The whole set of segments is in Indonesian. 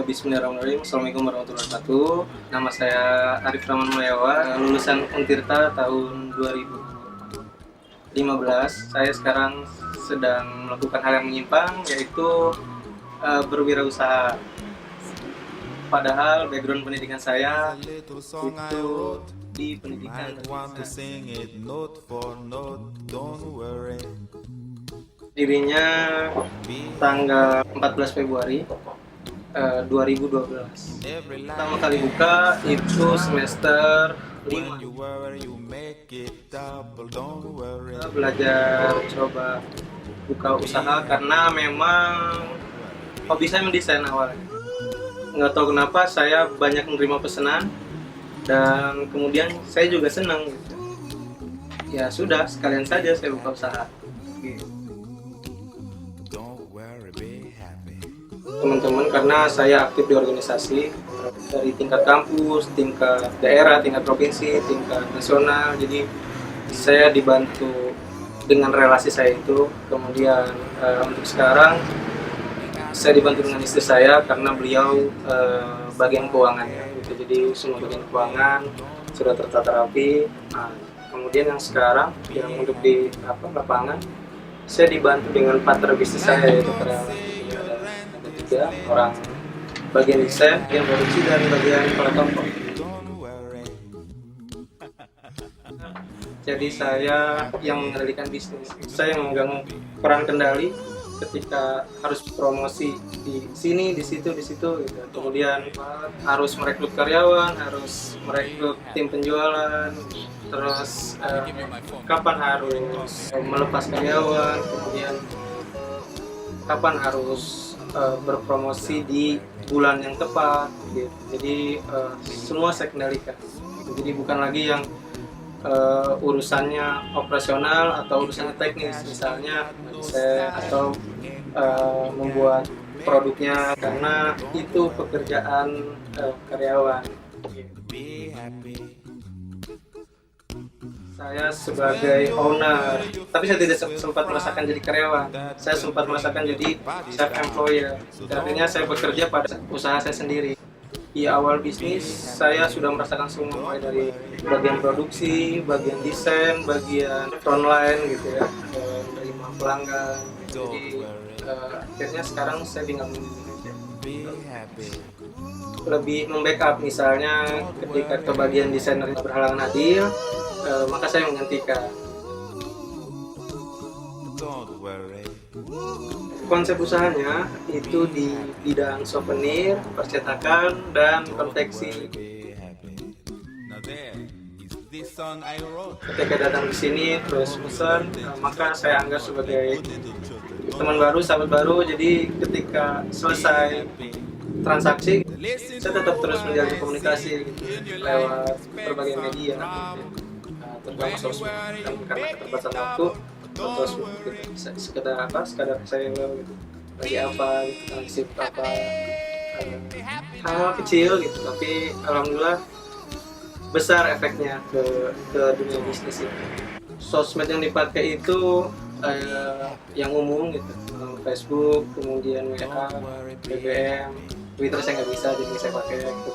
Bismillahirrahmanirrahim. Assalamualaikum warahmatullahi wabarakatuh. Nama saya Arif Rahman Mulyawa, lulusan Untirta tahun 2015. Saya sekarang sedang melakukan hal yang menyimpang, yaitu berwirausaha. Padahal background pendidikan saya itu di pendidikan dirinya tanggal 14 Februari 2012. Pertama kali buka itu semester 5. Kita belajar coba buka usaha karena memang hobi saya mendesain awalnya. Nggak tahu kenapa saya banyak menerima pesanan dan kemudian saya juga senang gitu. Ya sudah, sekalian saja saya buka usaha gitu. Teman-teman, karena saya aktif di organisasi dari tingkat kampus, tingkat daerah, tingkat provinsi, tingkat nasional, jadi saya dibantu dengan relasi saya itu. Kemudian untuk sekarang saya dibantu dengan istri saya karena beliau bagian keuangannya gitu. Jadi semua bagian keuangan sudah tertata rapi. Nah, kemudian yang sekarang yang untuk di lapangan saya dibantu dengan partner bisnis saya, yaitu ada 3 orang, bagian desain, bagian produksi, dan bagian toko. Jadi saya yang mengendalikan bisnis, saya yang memegang peran kendali ketika harus promosi di sini, di situ gitu. Kemudian harus merekrut karyawan, harus merekrut tim penjualan, terus kapan harus melepas karyawan, kemudian kapan harus berpromosi di bulan yang tepat gitu. Jadi semua saya kendalikan. Jadi bukan lagi yang urusannya operasional atau urusannya teknis, misalnya desain atau membuat produknya, karena itu pekerjaan karyawan. Saya sebagai owner, tapi saya tidak sempat merasakan jadi karyawan. Saya sempat merasakan jadi self employer. Artinya saya bekerja pada usaha saya sendiri. Di awal bisnis saya sudah merasakan semua, mulai dari bagian produksi, bagian desain, bagian frontline gitu ya, menerima pelanggan. Jadi akhirnya sekarang saya tinggal lebih membackup, misalnya ketika kebagian desainer berhalangan hadir, maka saya menggantikan. Konsep usahanya itu di bidang souvenir, percetakan, dan konveksi. Ketika datang ke sini terus pesan, maka saya anggap sebagai teman baru, sahabat baru. Jadi ketika selesai transaksi, saya tetap terus menjalin komunikasi gitu, lewat berbagai media, terutama sosmed. Karena keterbatasan waktu, terus gitu, sekedar saya gitu, lagi apa gitu, lagi apa, hal kecil gitu, tapi alhamdulillah besar efeknya ke dunia bisnis ini. Sosmed yang dipakai itu yang umum gitu, Facebook, kemudian WA, BBM, Twitter saya nggak bisa, jadi saya pakai gitu.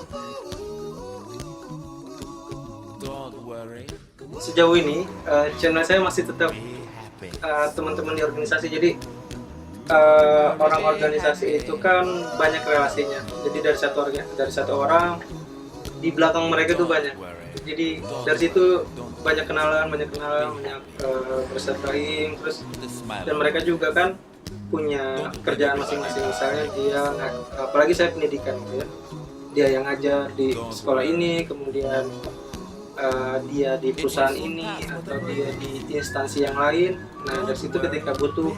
Sejauh ini channel saya masih tetap teman-teman di organisasi. Jadi orang organisasi itu kan banyak relasinya. Jadi dari satu orang di belakang mereka itu banyak. Jadi dari situ banyak kenalan, banyak bersaing, terus dan mereka juga kan punya kerjaan masing-masing. Misalnya dia, apalagi saya pendidikan gitu ya, dia yang ngajar di sekolah ini, kemudian dia di perusahaan ini, atau dia di instansi yang lain. Nah dari situ ketika butuh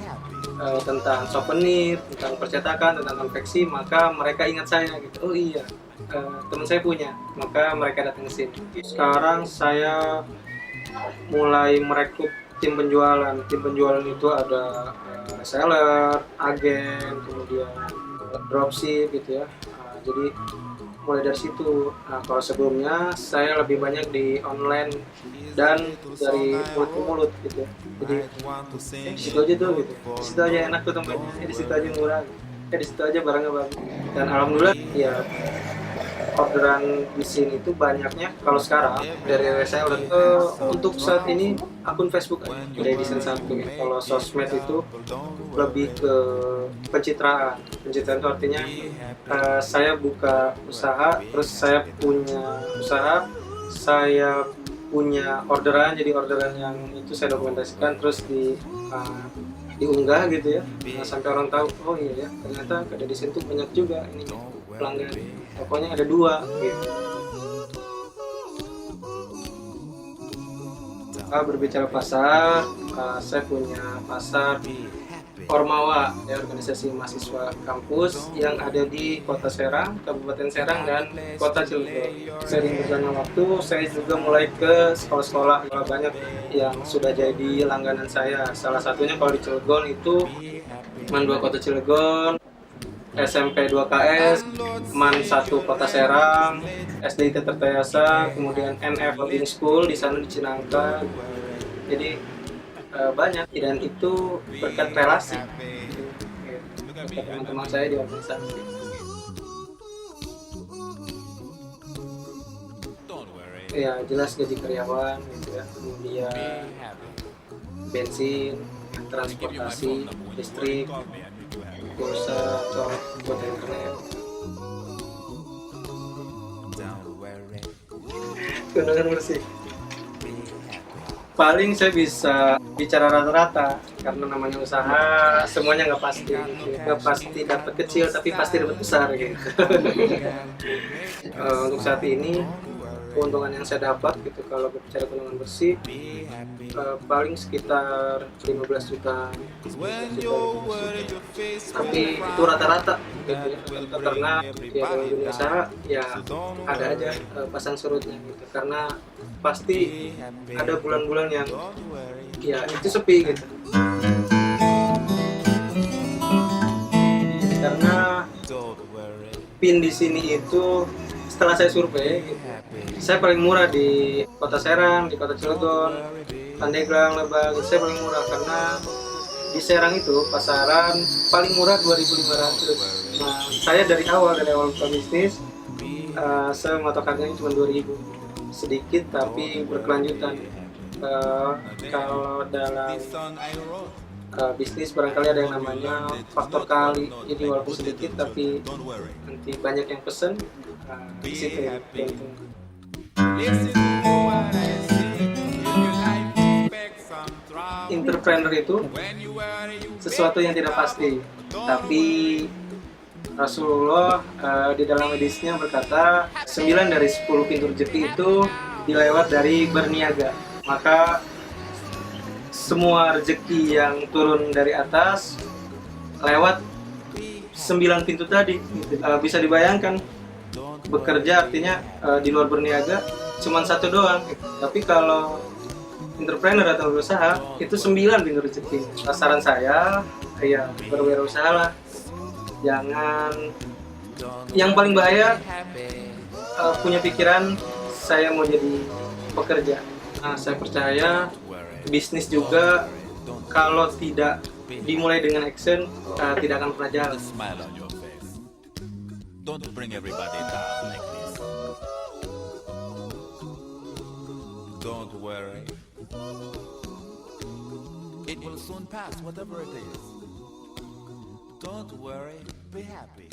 tentang souvenir, tentang percetakan, tentang konveksi, maka mereka ingat saya gitu. Oh iya, teman saya punya, maka mereka datang ke sini. Sekarang saya mulai merekrut tim penjualan. Tim penjualan itu ada reseller, agen, kemudian dropship gitu ya. Jadi mulai dari situ. Nah, kalau sebelumnya saya lebih banyak di online dan dari mulut ke mulut gitu ya. Jadi di situ aja tuh gitu, di situ aja enak tuh tempatnya, di situ aja murah. di situ aja barangnya bagus. Dan alhamdulillah ya orderan di sini itu banyaknya kalau sekarang dari saya udah untuk saat ini akun Facebook udah desain satu ya. Kalau sosmed itu lebih ke pencitraan itu artinya saya buka usaha, terus saya punya usaha, saya punya orderan, jadi orderan yang itu saya dokumentasikan terus diunggah gitu ya, sampai orang tahu oh iya ya ternyata Kedai Desain tuh banyak juga ini pelanggan, pokoknya ada 2 gitu. Berbicara pasar, saya punya pasar Ormawa ya, organisasi mahasiswa kampus yang ada di Kota Serang, Kabupaten Serang dan Kota Cilegon. Sering berjalannya waktu, saya juga mulai ke sekolah-sekolah, banyak yang sudah jadi langganan saya. Salah satunya kalau di Cilegon itu MAN 2 Kota Cilegon, SMP 2KS, MAN 1 Kota Serang, SDIT Tirtayasa, kemudian NF Boarding School di sana di Cinangka. Jadi banyak, dan itu berkat relasi berkat teman-teman saya di organisasi. Ya jelas gaji karyawan gitu ya, kemudian bensin, transportasi, listrik, pulsa, cor buat internet, kenangan bersih. Paling saya bisa bicara rata-rata karena namanya usaha semuanya nggak pasti dapat kecil tapi pasti dapat besar gitu. Untuk saat ini keuntungan yang saya dapat gitu kalau bicara keuntungan bersih paling sekitar 15 juta, tapi itu rata-rata gitu ya, karena ya dalam dunia usaha ya ada aja pasang surutnya gitu, karena pasti ada bulan-bulan yang ya itu sepi gitu, karena pin di sini itu setelah saya survei gitu, saya paling murah di Kota Serang, di Kota Cilegon, Pandeglang, Lebak, saya paling murah karena di Serang itu pasaran paling murah 2.500. Nah, saya dari awal buka bisnis, saya mematok harganya cuma 2.000, sedikit tapi berkelanjutan. Kalau dalam bisnis barangkali ada yang namanya faktor kali, jadi walaupun sedikit tapi nanti banyak yang pesen, di situ ya entrepreneur itu sesuatu yang tidak pasti, tapi Rasulullah di dalam hadisnya berkata 9 dari 10 pintu rezeki itu dilewat dari berniaga. Maka semua rezeki yang turun dari atas lewat 9 pintu tadi gitu. Bisa dibayangkan bekerja artinya di luar berniaga cuma 1 doang gitu. Tapi kalau entrepreneur atau berusaha itu 9 pintu rezeki. Saran saya ya berwirausaha lah. Jangan, yang paling bahaya punya pikiran saya mau jadi pekerja. Nah, saya percaya bisnis juga kalau tidak dimulai dengan action tidak akan pernah jalan. Don't bring everybody down like this. Don't worry. It will soon pass, whatever it is. Don't worry, be happy.